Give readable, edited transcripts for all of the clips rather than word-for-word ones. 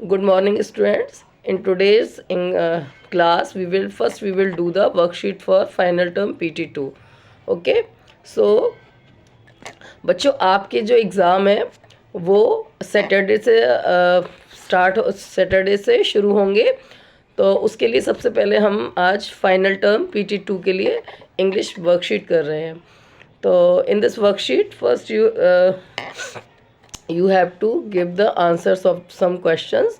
Good morning, students. In today's class, we will do the worksheet for final term PT2. Okay. So बच्चों आपके जो exam है वो Saturday से शुरू होंगे। तो उसके लिए सबसे पहले हम आज फाइनल टर्म PT2 के लिए इंग्लिश वर्कशीट कर रहे हैं। तो in this worksheet first you have to give the answers of some questions.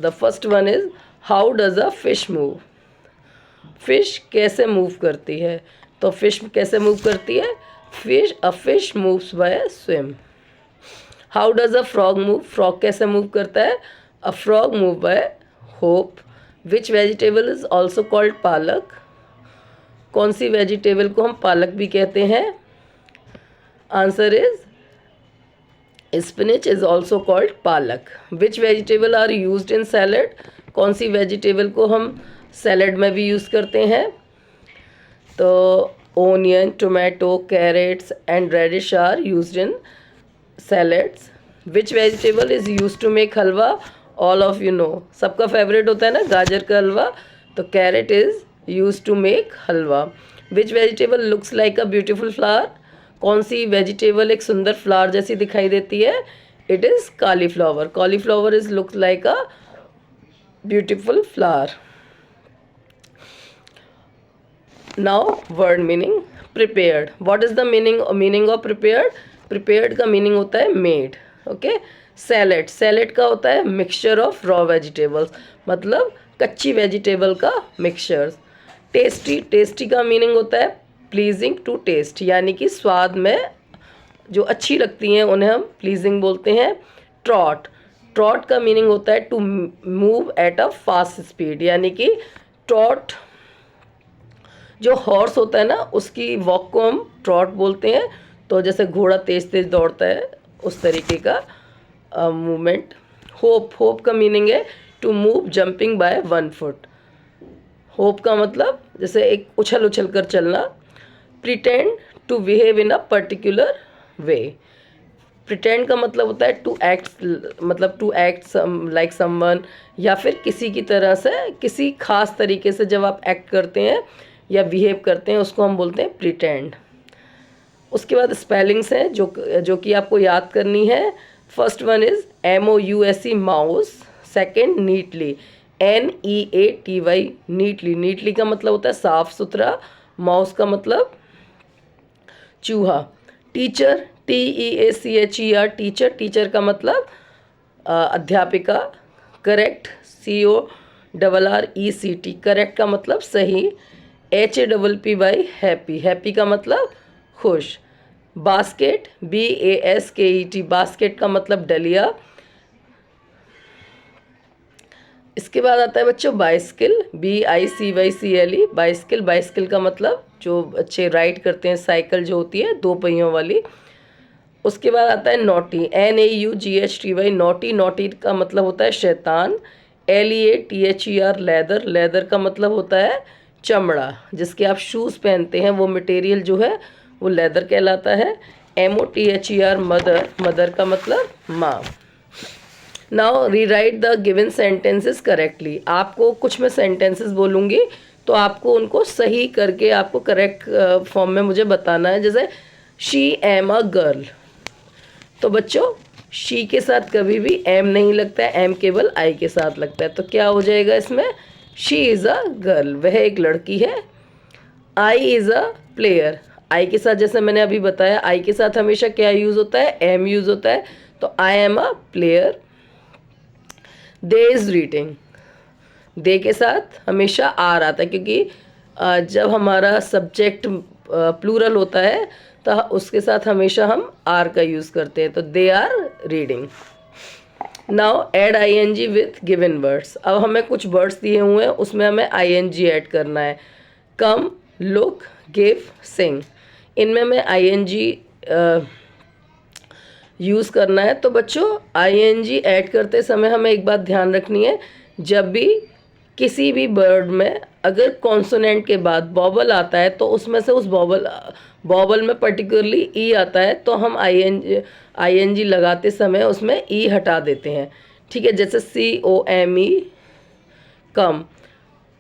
The first one is, how does a fish move? Fish कैसे मूव करती है? तो फिश कैसे मूव करती है? a fish moves by a swim. How does a frog move? Frog कैसे move करता है? a frog move by hope. Which vegetable is also called पालक? कौन सी वेजिटेबल को हम पालक भी कहते हैं? Answer is spinach is also called palak. Which vegetable are used in salad? कौन सी वेजिटेबल को हम सैलड में भी यूज़ करते हैं? तो onion, tomato, carrots and radish are used in salads. Which vegetable is use to make halwa? All of you know, सबका फेवरेट होता है ना गाजर का हलवा. तो carrot is use to make halwa. Which vegetable looks like a beautiful flower? कौन सी वेजिटेबल एक सुंदर फ्लावर जैसी दिखाई देती है? It is cauliflower. Cauliflower is looks like a beautiful flower. Now word meaning. Prepared. What is the meaning of prepared? Prepared का meaning होता है मेड. ओके. सैलेड. सैलेड का होता है मिक्सचर ऑफ रॉ वेजिटेबल्स, मतलब कच्ची वेजिटेबल का mixture. Tasty. Tasty का मीनिंग होता है प्लीजिंग टू टेस्ट, यानी कि स्वाद में जो अच्छी लगती हैं उन्हें हम प्लीजिंग बोलते हैं. ट्रॉट. ट्रॉट का मीनिंग होता है to move at a fast speed, यानी कि ट्रॉट जो हॉर्स होता है ना उसकी वॉक को हम ट्रॉट बोलते हैं. तो जैसे घोड़ा तेज तेज दौड़ता है उस तरीके का मूवमेंट. होप. होप का मीनिंग है to move jumping by 1 foot. Hop का मतलब जैसे एक उछल उछल कर चलना. Pretend. To behave in a particular way. Pretend का मतलब होता है टू एक्ट, मतलब टू एक्ट लाइक समवन, या फिर किसी की तरह से किसी खास तरीके से जब आप एक्ट करते हैं या बिहेव करते हैं उसको हम बोलते हैं प्रिटेंड. उसके बाद स्पेलिंग्स हैं जो कि आपको याद करनी है. First one is MOUSE mouse. Second neatly. NEATY neatly. Neatly का मतलब होता है साफ सुथरा. माउस का मतलब चूहा. टीचर. TEACHER teacher. टीचर का मतलब अध्यापिका. करेक्ट. CORRECT करेक्ट का मतलब सही. HAPPY happy. हैप्पी का मतलब खुश. बास्केट. BASKET बास्केट का मतलब डलिया. इसके बाद आता है बच्चों बाइसिकल. BICYCLE bicycle. बाइसिकल का मतलब जो बच्चे राइड करते हैं साइकिल जो होती है 2 पहियों वाली. उसके बाद आता है नॉटी. NAUGHTY naughty. नॉटी का मतलब होता है शैतान. LEATHER leather. लेदर का मतलब होता है चमड़ा. जिसके आप शूज़ पहनते हैं वो मटेरियल जो है वो लेदर कहलाता है. MOTHER mother. मदर का मतलब माँ. Now rewrite the given sentences correctly. आपको कुछ मैं सेंटेंसेस बोलूँगी तो आपको उनको सही करके आपको करेक्ट फॉर्म में मुझे बताना है. जैसे शी एम अ गर्ल. तो बच्चों शी के साथ कभी भी एम नहीं लगता है, एम केवल आई के साथ लगता है. तो क्या हो जाएगा इसमें? She is a girl. वह एक लड़की है. I is a player. आई के साथ जैसे मैंने अभी बताया आई के साथ हमेशा क्या यूज़ होता है? एम यूज़ होता है. तो I am a player. They is reading. They के साथ हमेशा आर आता है क्योंकि जब हमारा सब्जेक्ट प्लूरल होता है तो उसके साथ हमेशा हम आर का यूज़ करते हैं. तो they are reading. Now add ING with given words. अब हमें कुछ वर्ड्स दिए हुए हैं उसमें हमें ING ऐड करना है. कम, लुक, गिव, सिंग. इनमें मैं ING यूज़ करना है. तो बच्चों ING ऐड करते समय हमें एक बात ध्यान रखनी है. जब भी किसी भी वर्ड में अगर कॉन्सोनेंट के बाद वॉवल आता है तो उसमें से उस वॉवल में पर्टिकुलरली ई आता है तो हम ING लगाते समय उसमें ई हटा देते हैं. ठीक है, जैसे COME कम,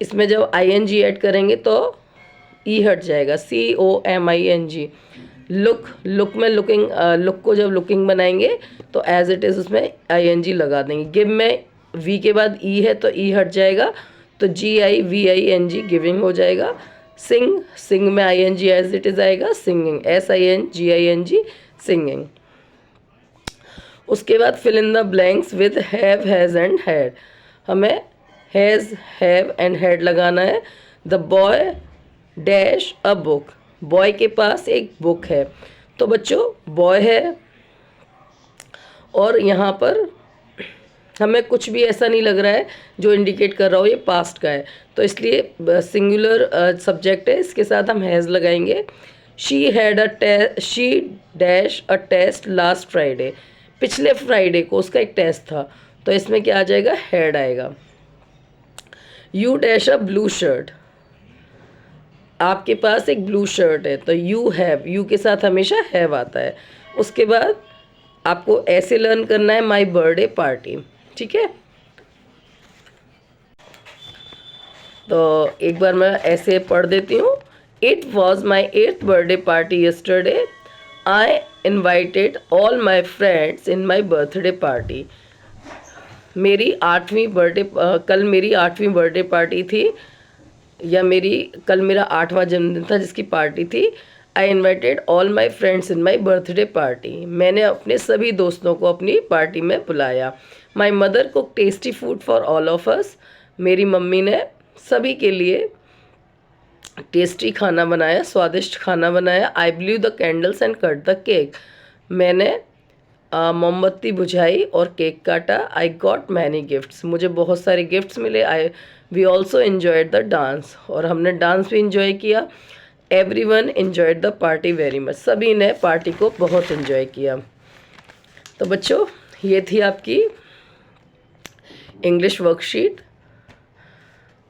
इसमें जब ING ऐड करेंगे तो ई हट जाएगा, COMING। लुक में लुकिंग, लुक को जब लुकिंग बनाएंगे तो एज इट इज़ उसमें ING लगा देंगे। गिव में वी के बाद ई है तो ई हट जाएगा, तो GIVING गिविंग हो जाएगा। सिंग में ING एज इट इज़ आएगा, सिंगिंग, SINGING सिंगिंग। उसके बाद fill in the blanks with have, has and had. हमें हैज़, हैव एंड हैड लगाना है। The boy dash a book, boy के पास एक बुक है, तो बच्चों बॉय है और यहाँ पर हमें कुछ भी ऐसा नहीं लग रहा है जो इंडिकेट कर रहा हो ये पास्ट का है, तो इसलिए सिंगुलर सब्जेक्ट है, इसके साथ हम हैज़ लगाएंगे। She dash a test last Friday, पिछले फ्राइडे को उसका एक टेस्ट था, तो इसमें क्या आ जाएगा, हैड आएगा। You dash a blue shirt, आपके पास एक ब्लू शर्ट है, तो यू हैव, यू के साथ हमेशा हैव आता है। उसके बाद आपको ऐसे लर्न करना है माई बर्थडे पार्टी, ठीक है। तो एक बार मैं ऐसे पढ़ देती हूँ। It was my 8th birthday party yesterday, I invited all my friends in my birthday party. मेरी 8वीं बर्थडे, कल मेरी 8वीं बर्थडे पार्टी थी, या कल मेरा 8वां जन्मदिन था जिसकी पार्टी थी। I invited all my friends in my birthday party, मैंने अपने सभी दोस्तों को अपनी पार्टी में बुलाया। My mother cook tasty food for all of us, मेरी मम्मी ने सभी के लिए टेस्टी खाना बनाया, स्वादिष्ट खाना बनाया। I blew the candles and cut the cake, मैंने मोमबत्ती बुझाई और केक काटा। आई गॉट मैनी गिफ्ट्स, मुझे बहुत सारे गिफ्ट्स मिले। We also enjoyed the dance, और हमने डांस भी इंजॉय किया। Everyone enjoyed the party very much, सभी ने पार्टी को बहुत इन्जॉय किया। तो बच्चों ये थी आपकी इंग्लिश वर्कशीट,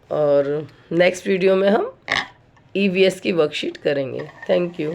और नेक्स्ट वीडियो में हम EVS की वर्कशीट करेंगे। Thank you.